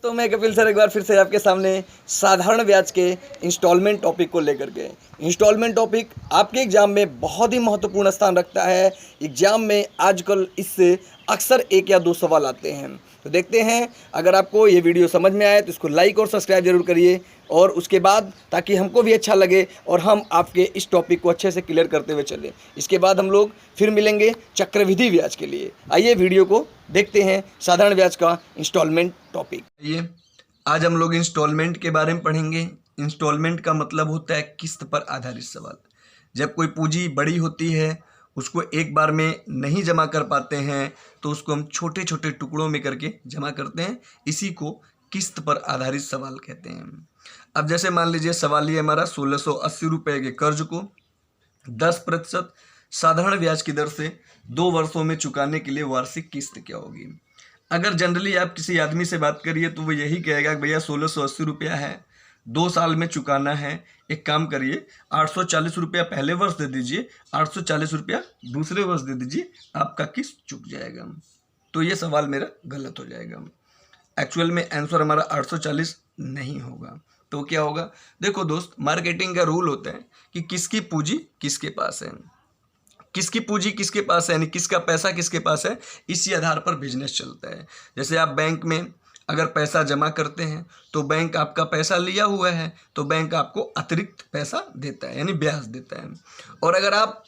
तो मैं कपिल सर एक बार फिर से आपके सामने साधारण ब्याज के इंस्टॉलमेंट टॉपिक को लेकर के। इंस्टॉलमेंट टॉपिक आपके एग्ज़ाम में बहुत ही महत्वपूर्ण स्थान रखता है। एग्ज़ाम में आजकल इससे अक्सर एक या दो सवाल आते हैं। तो देखते हैं, अगर आपको ये वीडियो समझ में आए तो इसको लाइक और सब्सक्राइब जरूर करिए, और उसके बाद ताकि हमको भी अच्छा लगे और हम आपके इस टॉपिक को अच्छे से क्लियर करते हुए चलें। इसके बाद हम लोग फिर मिलेंगे चक्रवृद्धि ब्याज के लिए। आइए वीडियो को देखते हैं, साधारण ब्याज का इंस्टॉलमेंट टॉपिक। ये आज हम लोग इंस्टॉलमेंट के बारे में पढ़ेंगे। इंस्टॉलमेंट का मतलब होता है किस्त पर आधारित सवाल। जब कोई पूंजी बड़ी होती है, उसको एक बार में नहीं जमा कर पाते हैं, तो उसको हम छोटे छोटे टुकड़ों में करके जमा करते हैं। इसी को किस्त पर आधारित सवाल कहते हैं। अब जैसे मान लीजिए सवाल ये हमारा 1680 रुपये के कर्ज को 10% साधारण ब्याज की दर से 2 वर्षों में चुकाने के लिए वार्षिक किस्त क्या होगी। अगर जनरली आप किसी आदमी से बात करिए तो वो यही कहेगा कि भैया 1680 रुपया है, 2 साल में चुकाना है। एक काम करिए, 840 रुपया पहले वर्ष दे दीजिए, 840 रुपया दूसरे वर्ष दे दीजिए, आपका किस्त चुक जाएगा। तो ये सवाल मेरा गलत हो जाएगा। एक्चुअल में आंसर हमारा 840 नहीं होगा। तो क्या होगा? देखो दोस्त, मार्केटिंग का रूल होता है कि किसकी पूंजी किसके पास है, किसकी पूंजी किसके पास है, यानी किसका पैसा किसके पास है, इसी आधार पर बिजनेस चलता है। जैसे आप बैंक में अगर पैसा जमा करते हैं तो बैंक आपका पैसा लिया हुआ है, तो बैंक आपको अतिरिक्त पैसा देता है, यानी ब्याज देता है। और अगर आप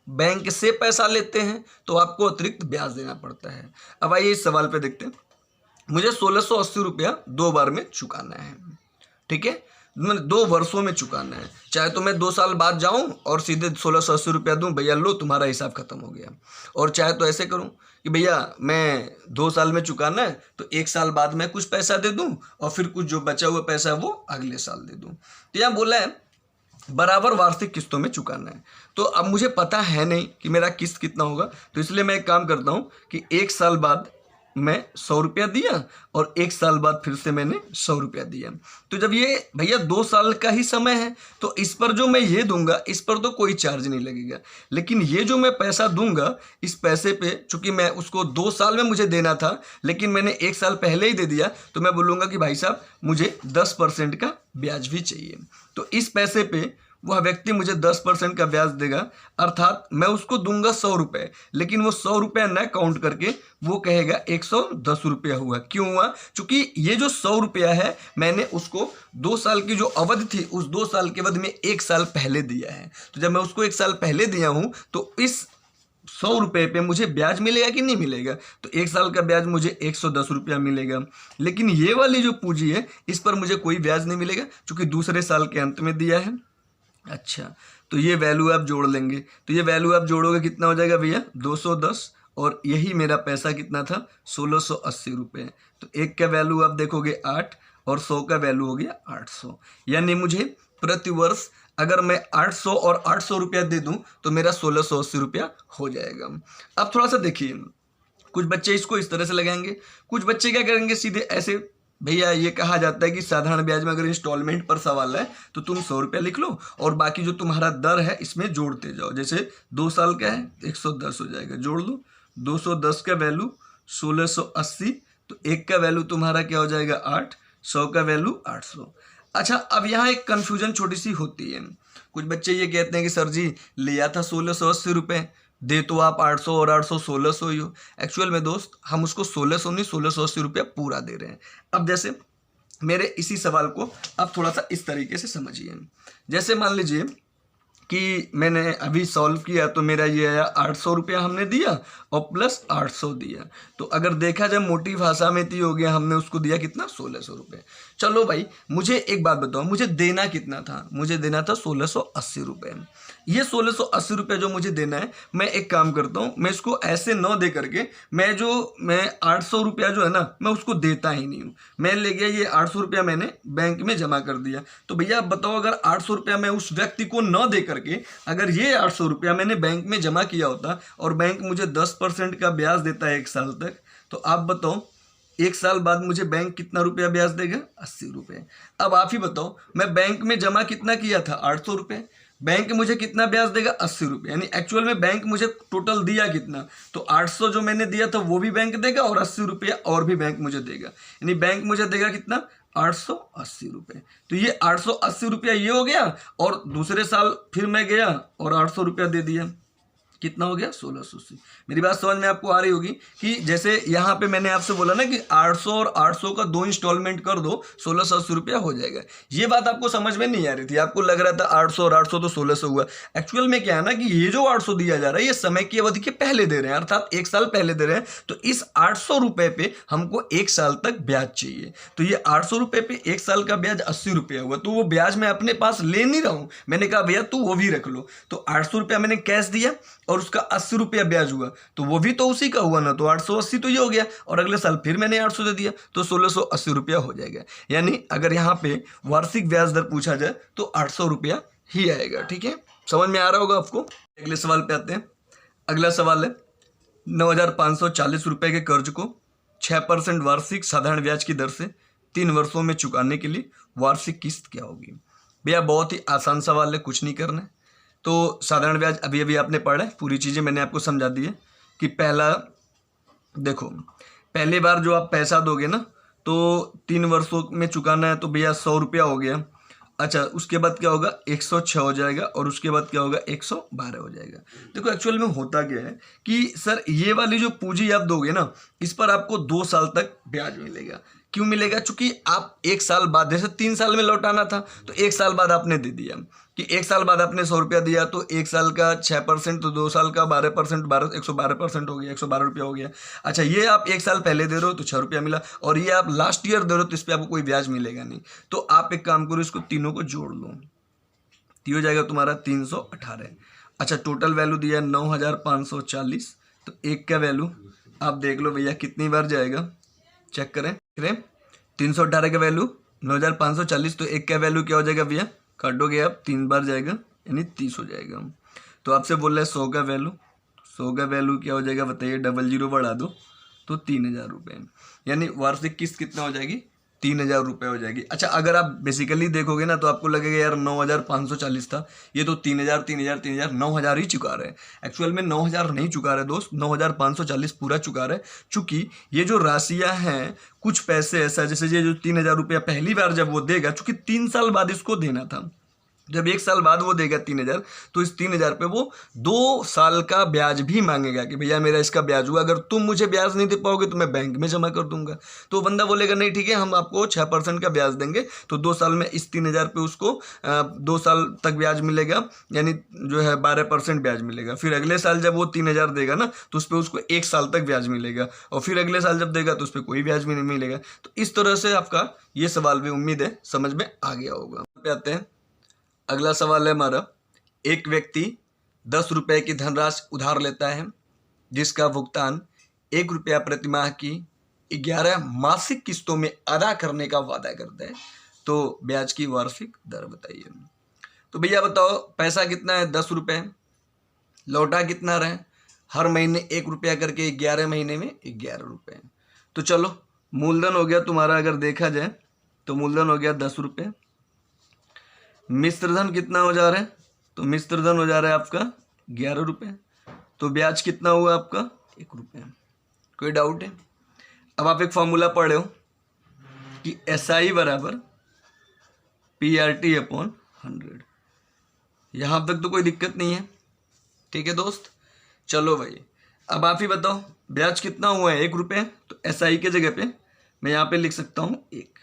बैंक से पैसा लेते हैं तो आपको अतिरिक्त ब्याज देना पड़ता है। अब आइए इस सवाल पे देखते हैं। मुझे 1680 रुपया 2 बार में चुकाना है, ठीक है, मैंने 2 वर्षों में चुकाना है। चाहे तो मैं 2 साल बाद जाऊं और सीधे 1680 रुपया दूं, भैया लो तुम्हारा हिसाब खत्म हो गया। और चाहे तो ऐसे करूं कि भैया मैं 2 साल में चुकाना है तो 1 साल बाद मैं कुछ पैसा दे दूं और फिर कुछ जो बचा हुआ पैसा है वो अगले साल दे दूं। तो यहाँ बोला है बराबर वार्षिक किस्तों में चुकाना है। तो अब मुझे पता है नहीं कि मेरा किस्त कितना होगा, तो इसलिए मैं एक काम करता हूँ कि 1 साल बाद मैं 100 रुपया दिया और 1 साल बाद फिर से मैंने 100 रुपया दिया। तो जब ये भैया 2 साल का ही समय है तो इस पर जो मैं ये दूंगा इस पर तो कोई चार्ज नहीं लगेगा, लेकिन ये जो मैं पैसा दूंगा इस पैसे पे, चूंकि मैं उसको 2 साल में मुझे देना था लेकिन मैंने 1 साल पहले ही दे दिया, तो मैं बोलूँगा कि भाई साहब मुझे 10% का ब्याज भी चाहिए। तो इस पैसे पे वह व्यक्ति मुझे 10% का ब्याज देगा, अर्थात मैं उसको दूंगा 100 रुपये, लेकिन वो 100 रुपया न काउंट करके वो कहेगा 110 रुपया हुआ। क्यों हुआ? क्योंकि ये जो 100 रुपया है मैंने उसको 2 साल की जो अवधि थी उस 2 साल की अवधि में 1 साल पहले दिया है। तो जब मैं उसको 1 साल पहले दिया हूँ तो इस 100 रुपये पे मुझे ब्याज मिलेगा कि नहीं मिलेगा? तो 1 साल का ब्याज मुझे 110 रुपया मिलेगा। लेकिन ये वाली जो पूंजी है इस पर मुझे कोई ब्याज नहीं मिलेगा, क्योंकि दूसरे साल के अंत में दिया है। अच्छा, तो ये वैल्यू आप जोड़ लेंगे, तो ये वैल्यू आप जोड़ोगे कितना हो जाएगा भैया? 210, और यही मेरा पैसा कितना था? 1680 रुपये। तो एक का वैल्यू आप देखोगे 8 और 100 का वैल्यू हो गया 800, यानी मुझे प्रति वर्ष अगर मैं 800 और 800 रुपया दे दूं तो मेरा 1680 रुपया हो जाएगा। अब थोड़ा सा देखिए, कुछ बच्चे इसको इस तरह से लगाएंगे, कुछ बच्चे क्या करेंगे सीधे ऐसे। भैया ये कहा जाता है कि साधारण ब्याज में अगर इंस्टॉलमेंट पर सवाल है तो तुम 100 रुपया लिख लो और बाकी जो तुम्हारा दर है इसमें जोड़ते जाओ। जैसे 2 साल का है 110 हो जाएगा, जोड़ लो 210 का वैल्यू 1680, तो 1 का वैल्यू तुम्हारा क्या हो जाएगा 8, 100 का वैल्यू 800। अच्छा, अब यहाँ एक कन्फ्यूजन छोटी सी होती है। कुछ बच्चे ये कहते हैं कि सर जी लिया था 1680 रुपये, दे तो आप 800 और 800 1600 ही हो। एक्चुअल में दोस्त हम उसको 1600 नहीं 1680 रुपया पूरा दे रहे हैं। अब जैसे मेरे इसी सवाल को आप थोड़ा सा इस तरीके से समझिए। जैसे मान लीजिए कि मैंने अभी सॉल्व किया तो मेरा ये आया 800 रुपया हमने दिया और प्लस 800 दिया। तो अगर देखा जाए मोटी भाषा में तो हो गया, हमने उसको दिया कितना? 1600 रुपये। चलो भाई मुझे एक बात बताओ, मुझे देना कितना था? मुझे देना था 1680 रुपये। ये 1680 रुपये जो मुझे देना है, मैं एक काम करता हूँ, मैं इसको ऐसे न दे करके मैं 800 रुपया जो है ना मैं उसको देता ही नहीं हूँ। मैं ले गया ये 800 रुपया मैंने बैंक में जमा कर दिया। तो भैया बताओ, अगर 800 रुपया मैं उस व्यक्ति को न दे करके अगर ये 800 रुपया मैंने बैंक में जमा किया होता और बैंक मुझे 10% का ब्याज देता है 1 साल तक, तो आप बताओ 1 साल बाद मुझे बैंक कितना रुपया ब्याज देगा? 80 रुपये। अब आप ही बताओ, मैं बैंक में जमा कितना किया था? 800 रुपये। बैंक मुझे कितना ब्याज देगा, 80 रुपये। यानी एक्चुअल में बैंक मुझे टोटल दिया कितना, तो 800 जो मैंने दिया था वो भी बैंक देगा और 80 रुपये और भी बैंक मुझे देगा। यानी बैंक मुझे देगा कितना, 880 रुपये। तो ये 880 रुपया ये हो गया, और दूसरे साल फिर मैं गया और 800 रुपया दे दिया, कितना हो गया, 1680। मेरी बात समझ में आपको आ रही होगी कि जैसे यहाँ पे मैंने आपसे बोला ना कि 800 और 800 का 2 इंस्टॉलमेंट कर दो, 1680 रुपया हो जाएगा। ये बात आपको समझ में नहीं आ रही थी, आपको लग रहा था 800 और 800 तो 1600 हुआ। एक्चुअल में क्या है ना कि ये जो 800 दिया जा रहा है ये समय की अवधि के पहले दे रहे हैं, अर्थात 1 साल पहले दे रहे हैं। तो इस 800 रुपये पे हमको 1 साल तक ब्याज चाहिए। तो ये 800 रुपये पे 1 साल का ब्याज 80 रुपया हुआ। तो वो ब्याज मैं अपने पास ले नहीं रहा हूँ, मैंने कहा भैया तू वो भी रख लो। तो 800 रुपया मैंने कैश दिया और उसका 80 रुपया ब्याज हुआ, तो वो भी तो उसी का हुआ ना, तो 880 तो ये हो गया। और अगले साल फिर मैंने 800 दे दिया, तो 1680 रुपया हो जाएगा। यानी अगर यहाँ पे वार्षिक ब्याज दर पूछा जाए तो 800 रुपया ही आएगा। ठीक है, समझ में आ रहा होगा आपको। अगले सवाल पे आते हैं। अगला सवाल है 9540 रुपये के कर्ज को 6% वार्षिक साधारण ब्याज की दर से 3 वर्षों में चुकाने के लिए वार्षिक किस्त क्या होगी। भैया बहुत ही आसान सवाल है, कुछ नहीं करना है। तो साधारण ब्याज अभी अभी आपने पढ़ा है, पूरी चीज़ें मैंने आपको समझा दी है कि पहला देखो, पहली बार जो आप पैसा दोगे ना तो 3 वर्षों में चुकाना है, तो भैया 100 रुपया हो गया। अच्छा, उसके बाद क्या होगा, 106 हो जाएगा, और उसके बाद क्या होगा, 112 हो जाएगा। देखो एक्चुअल में होता क्या है कि सर ये वाली जो पूंजी आप दोगे ना, इस पर आपको 2 साल तक ब्याज मिलेगा। क्यों मिलेगा, चूंकि आप 1 साल बाद, जैसे 3 साल में लौटाना था तो 1 साल बाद आपने दे दिया कि 1 साल बाद आपने 100 रुपया दिया, तो 1 साल का 6%, तो 2 साल का 12%, 112% हो गया, 112 रुपया हो गया। अच्छा, ये आप 1 साल पहले दे रहे हो तो 6 रुपया मिला, और ये आप लास्ट ईयर दे रहे हो तो इस पर आपको कोई ब्याज मिलेगा नहीं। तो आप एक काम करो, इसको तीनों को जोड़ लो, तो हो जाएगा तुम्हारा 318। अच्छा, टोटल वैल्यू दिया 9540, तो एक का वैल्यू आप देख लो भैया कितनी बार जाएगा, चेक करें। 318 का वैल्यू 9540, तो एक का वैल्यू क्या हो जाएगा भैया, काटोगे आप 3 बार जाएगा, यानी 30 हो जाएगा। तो आपसे बोल रहे हैं 100 का वैल्यू, 100 का वैल्यू क्या हो जाएगा बताइए, 00 बढ़ा दो तो 3000 रुपये, यानी वार्षिक किस्त कितना हो जाएगी, 3000 रुपये हो जाएगी। अच्छा, अगर आप बेसिकली देखोगे ना तो आपको लगेगा यार 9540 था, ये तो 3000 3000 3000 9000 ही चुका रहे हैं। एक्चुअल में 9000 नहीं चुका रहे दोस्त, 9540 पूरा चुका रहे। चूंकि ये जो राशियां हैं, कुछ पैसे ऐसा, जैसे ये जो 3000 रुपया पहली बार जब वो देगा, चूंकि 3 साल बाद इसको देना था, जब 1 साल बाद वो देगा 3000, तो इस 3000 पे वो 2 साल का ब्याज भी मांगेगा कि भैया मेरा इसका ब्याज हुआ, अगर तुम मुझे ब्याज नहीं दे पाओगे तो मैं बैंक में जमा कर दूंगा। तो बंदा बोलेगा नहीं ठीक है, हम आपको 6% का ब्याज देंगे, तो 2 साल में इस 3000 पे उसको 2 साल तक ब्याज मिलेगा, यानी जो है 12% ब्याज मिलेगा। फिर अगले साल जब वो 3000 देगा ना तो उस पर उसको 1 साल तक ब्याज मिलेगा, और फिर अगले साल जब देगा तो उस पर कोई ब्याज भी नहीं मिलेगा। तो इस तरह से आपका ये सवाल भी उम्मीद है समझ में आ गया होगा। पे आते हैं, अगला सवाल है हमारा, एक व्यक्ति 10 रुपये की धनराशि उधार लेता है जिसका भुगतान 1 रुपया प्रतिमाह की 11 मासिक किस्तों में अदा करने का वादा करता है, तो ब्याज की वार्षिक दर बताइए। तो भैया बताओ, पैसा कितना है, 10 रुपये, लौटा कितना रहे, हर महीने 1 रुपया करके 11 महीने में 11 रुपये। तो चलो, मूलधन हो गया तुम्हारा, अगर देखा जाए तो मूलधन हो गया 10 रुपये। मिश्रधन कितना हो जा रहा है, तो मिश्रधन हो जा रहा है आपका 11 रुपये। तो ब्याज कितना हुआ आपका, 1 रुपया। कोई डाउट है? अब आप एक फॉर्मूला पढ़े हो कि SI बराबर PRT/100। यहाँ तक तो कोई दिक्कत नहीं है, ठीक है दोस्त। चलो भाई, अब आप ही बताओ ब्याज कितना हुआ है, 1 रुपये। तो SI के जगह पे मैं यहाँ पे लिख सकता हूँ 1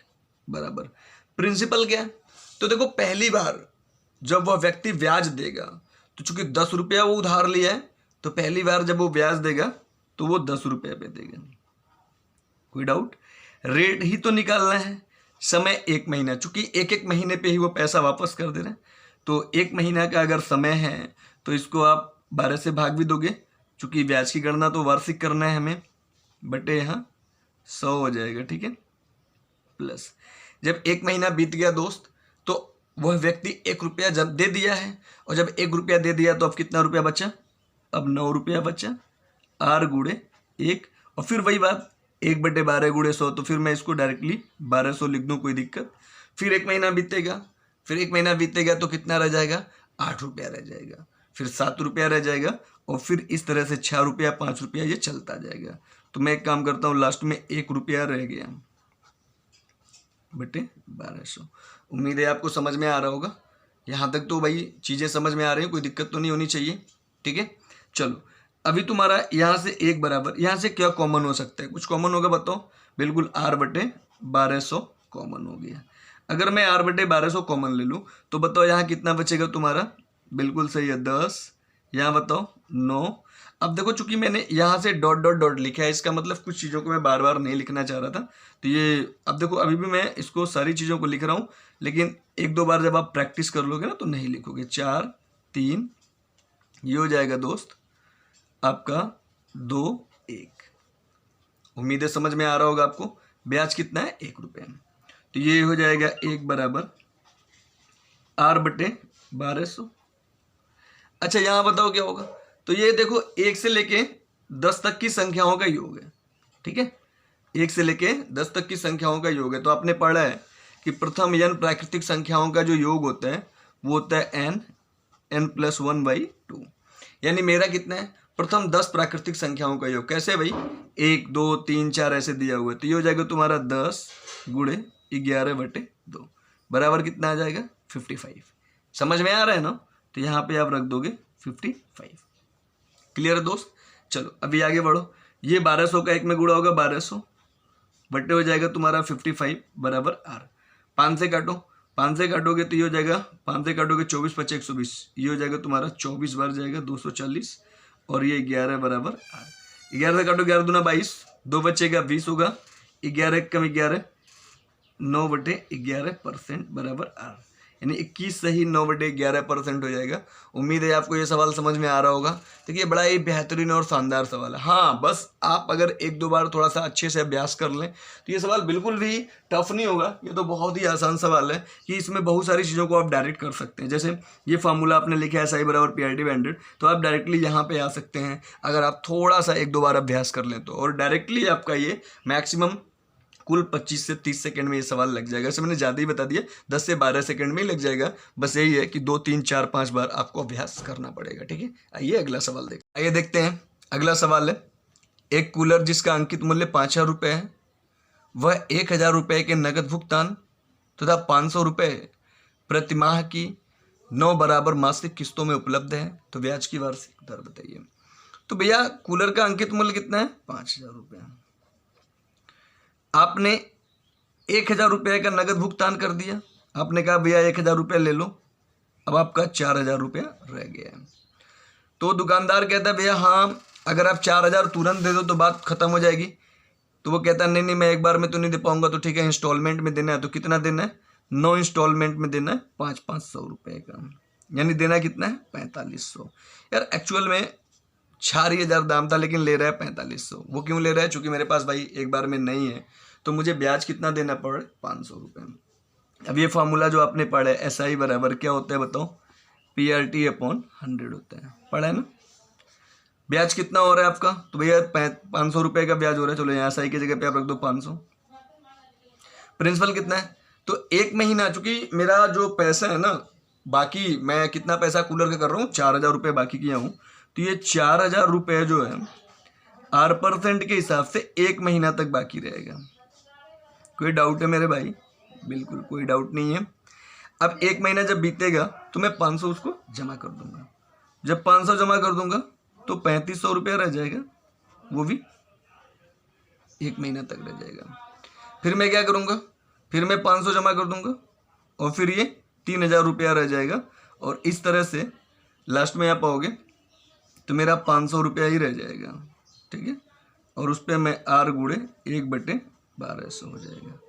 बराबर प्रिंसिपल क्या है। तो देखो, पहली बार जब वह व्यक्ति ब्याज देगा, तो चूंकि 10 रुपया वो उधार लिया है, तो पहली बार जब वो ब्याज देगा तो वो 10 रुपये पे देगा। कोई डाउट? रेट ही तो निकालना है, समय 1 महीना, चूंकि 1-1 महीने पे ही वो पैसा वापस कर दे रहे हैं। तो 1 महीना का अगर समय है तो इसको आप 12 से भाग भी दोगे, चूंकि ब्याज की गणना तो वार्षिक करना है हमें, बटे यहाँ 100 हो जाएगा, ठीक है। प्लस जब 1 महीना बीत गया दोस्त, तो वह व्यक्ति 1 रुपया जब दे दिया है, और जब 1 रुपया दे दिया तो अब कितना रुपया बचा, अब 9 रुपया बचा, R गुणे 1, और फिर वही बात 1/12 गुणे 100, तो फिर मैं इसको डायरेक्टली 1200 लिख दूँ, कोई दिक्कत। फिर 1 महीना बीतेगा, फिर 1 महीना बीतेगा तो कितना रह जाएगा, 8 रुपया रह जाएगा, फिर 7 रुपया रह जाएगा, और फिर इस तरह से 6 रुपया 5 रुपया ये चलता जाएगा। तो मैं एक काम करता हूँ, लास्ट में 1 रुपया रह गया बटे 1200। उम्मीद है आपको समझ में आ रहा होगा। यहाँ तक तो भाई चीज़ें समझ में आ रही हैं, कोई दिक्कत तो नहीं होनी चाहिए, ठीक है। चलो अभी तुम्हारा यहाँ से 1 बराबर, यहाँ से क्या कॉमन हो सकता है, कुछ कॉमन होगा बताओ। बिल्कुल r बटे 1200 कॉमन हो गया। अगर मैं r बटे 1200 कॉमन ले लूँ तो बताओ यहाँ कितना बचेगा तुम्हारा, बिल्कुल सही है 10, यहाँ बताओ 9। अब देखो चूंकि मैंने यहाँ से डॉट डॉट डॉट लिखा है, इसका मतलब कुछ चीज़ों को मैं बार बार नहीं लिखना चाह रहा था, तो ये अब देखो अभी भी मैं इसको सारी चीज़ों को लिख रहा हूँ, लेकिन 1-2 बार जब आप प्रैक्टिस कर लोगे ना तो नहीं लिखोगे। 4 3 ये हो जाएगा दोस्त आपका 2 1। उम्मीद है समझ में आ रहा होगा आपको। ब्याज कितना है, 1 रुपये। तो ये हो जाएगा 1 बराबर r बटे 1200। अच्छा यहाँ बताओ क्या होगा, तो ये देखो 1 से लेके 10 तक की संख्याओं का योग है, ठीक है। 1 से लेके 10 तक की संख्याओं का योग है। तो आपने पढ़ा है कि प्रथम n प्राकृतिक संख्याओं का जो योग होता है वो होता है n+1/2। यानी मेरा कितना है, प्रथम 10 प्राकृतिक संख्याओं का योग। कैसे भाई, 1 2 3 4 ऐसे दिया हुआ है, तो ये हो जाएगा तुम्हारा 10 गुणे 11/2 बराबर कितना आ जाएगा, 55। समझ में आ रहा है ना। तो यहाँ पे आप रख दोगे 55। क्लियर है दोस्त। चलो अभी आगे बढ़ो। ये 1200 का 1 में गुणा होगा 1200 बट्टे हो जाएगा तुम्हारा 55 बराबर r। 5 से काटो, 5 से काटोगे तो ये हो जाएगा, 5 से काटोगे 24 × 5 = 120, ये हो जाएगा तुम्हारा 24 बार जाएगा 240, और ये 11 बराबर r। 11 से काटो 11 दूना 22, 2 बचेगा 20 होगा, 11 कम 11 9/11% बराबर r। यानी 21 सही 9/11% हो जाएगा। उम्मीद है आपको ये सवाल समझ में आ रहा होगा। देखिए बड़ा ही बेहतरीन और शानदार सवाल है। हाँ बस आप अगर 1-2 बार थोड़ा सा अच्छे से अभ्यास कर लें तो ये सवाल बिल्कुल भी टफ नहीं होगा। ये तो बहुत ही आसान सवाल है कि इसमें बहुत सारी चीज़ों को आप डायरेक्ट कर सकते हैं। जैसे ये फार्मूला आपने लिखा है SI = PRT/100, तो आप डायरेक्टली यहाँ पे आ सकते हैं अगर आप थोड़ा सा 1-2 बार अभ्यास कर लें तो, और डायरेक्टली आपका ये मैक्सिमम कुल 25 से 30 सेकंड में ये सवाल लग जाएगा। ऐसे मैंने ज़्यादा ही बता दिया, 10 से 12 सेकंड में ही लग जाएगा। बस यही है कि 2 3 4 5 बार आपको अभ्यास करना पड़ेगा, ठीक है। आइए अगला सवाल देखते हैं। आइए देखते हैं अगला सवाल है, एक कूलर जिसका अंकित मूल्य 5000 रुपये है, वह 1000 रुपये के नकद भुगतान तथा 500 रुपये प्रतिमाह की 9 बराबर मासिक किस्तों में उपलब्ध है, तो ब्याज की वार्षिक दर बताइए। तो भैया कूलर का अंकित मूल्य कितना है, 5000 रुपये। आपने 1000 रुपये का नगद भुगतान कर दिया, आपने कहा भैया 1000 रुपये ले लो, अब आपका 4000 रुपया रह गया है। तो दुकानदार कहता है भैया हाँ अगर आप 4000 तुरंत दे दो तो बात खत्म हो जाएगी। तो वो कहता है नहीं मैं एक बार में तो नहीं दे पाऊंगा, तो ठीक है इंस्टॉलमेंट में देना है। तो कितना देना है, 9 इंस्टॉलमेंट में देना है 500 रुपये का, यानी देना कितना है 4500। यार एक्चुअल में 4000 दाम था लेकिन ले रहा है 4500। वो क्यों ले रहा है, चूंकि मेरे पास भाई एक बार में नहीं है, तो मुझे ब्याज कितना देना पड़े 500 रुपये। अब ये फार्मूला जो आपने पढ़ा है SI बराबर क्या होता है बताओ, PRT/100 होता है, पढ़ा है ना। ब्याज कितना हो रहा है आपका, तो भैया 500 रुपये का ब्याज हो रहा है। चलो यहाँ SI की जगह पे आप रख दो 500। प्रिंसिपल कितना है, तो 1 महीना, चूंकि मेरा जो पैसा है ना, बाकी मैं कितना पैसा कूलर का कर रहा हूँ 4000 रुपये बाकी किया हूँ, तो ये 4000 रुपये जो है R% के हिसाब से 1 महीना तक बाकी रहेगा। कोई डाउट है मेरे भाई, बिल्कुल कोई डाउट नहीं है। अब 1 महीना जब बीतेगा तो मैं 500 उसको जमा कर दूंगा। जब 500 जमा कर दूंगा तो 3500 रुपया रह जाएगा, वो भी 1 महीना तक रह जाएगा। फिर मैं क्या करूंगा, फिर मैं 500 जमा कर दूंगा और फिर ये 3000 रुपया रह जाएगा, और इस तरह से लास्ट में आप आओगे तो मेरा 500 रुपया ही रह जाएगा, ठीक है। और उस पर मैं R गुणे 1/1200 हो जाएगा।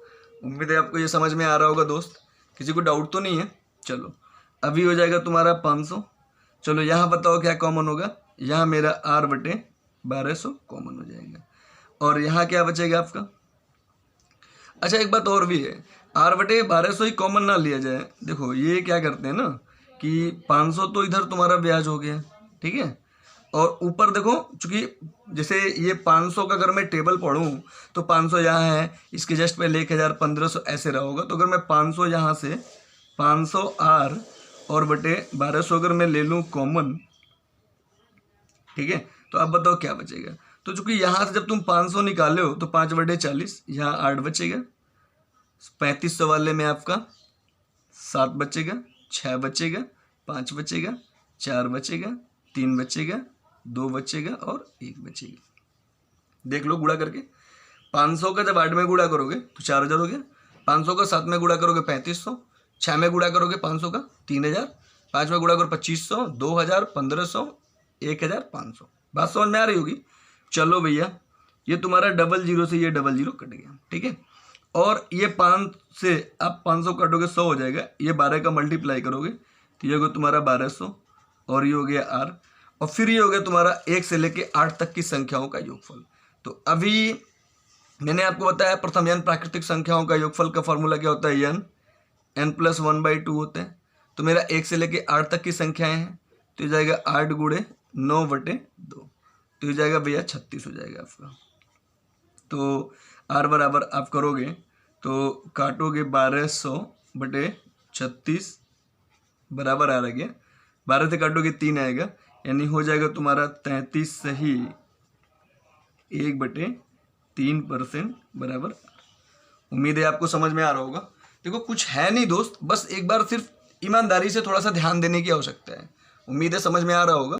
उम्मीद है आपको ये समझ में आ रहा होगा दोस्त, किसी को डाउट तो नहीं है। चलो अभी हो जाएगा तुम्हारा 500। चलो यहाँ बताओ क्या कॉमन होगा, यहाँ मेरा R/1200 कॉमन हो जाएगा, और यहाँ क्या बचेगा आपका। अच्छा एक बात और भी है, R/1200 ही कॉमन ना लिया जाए। देखो ये क्या करते हैं ना कि 500 तो इधर तुम्हारा ब्याज हो गया, ठीक है, और ऊपर देखो चूंकि जैसे ये 500 का अगर मैं टेबल पढ़ूँ तो 500 यहाँ है, इसके जस्ट पहले 1000 1500 ऐसे रहा होगा। तो अगर मैं 500 यहाँ से 500 R और बटे 1200 अगर मैं ले लूँ कॉमन, ठीक है, तो अब बताओ क्या बचेगा। तो चूंकि यहाँ से जब तुम 500 निकाले हो तो 5/40, यहाँ 8 बचेगा। 3500 वाले में आपका 7 बचेगा, 6 बचेगा, 5 बचेगा, 4 बचेगा, 3 बचेगा, 2 बचेगा और 1 बचेगा। देख लो गुणा करके। 500 का जब 8 में गुणा करोगे तो 4000 हो गया। 500 का 7 में गुणा करोगे 3500, 6 में गुणा करोगे 500 का 3000, 5 में गुणा करो 2500, 2000, 1500, 1500। बात समझ में आ रही होगी। चलो भैया, ये तुम्हारा 00 से ये 00 कट गया, ठीक है। और ये 5 से आप 500 काटोगे 100 हो जाएगा। ये 12 का मल्टीप्लाई करोगे तो ये होगा तुम्हारा 1200 और ये हो गया r, और फिर ये हो गया तुम्हारा 1 से लेके 8 तक की संख्याओं का योगफल। तो अभी मैंने आपको बताया प्रथम n प्राकृतिक संख्याओं का योगफल का फॉर्मूला क्या होता है, n + 1/2 होते हैं। तो मेरा 1 से लेके 8 तक की संख्याएं हैं, तो ये जाएगा 8 × 9/2, तो ये जाएगा भैया 36 हो जाएगा आपका। तो r बराबर आप करोगे तो काटोगे 1200/36 बराबर आ गया। 12 से काटोगे 3 आएगा, यानी हो जाएगा तुम्हारा 33 सही 1/3% बराबर। उम्मीद है आपको समझ में आ रहा होगा। देखो कुछ है नहीं दोस्त, बस एक बार सिर्फ ईमानदारी से थोड़ा सा ध्यान देने की आवश्यकता है। उम्मीद है समझ में आ रहा होगा।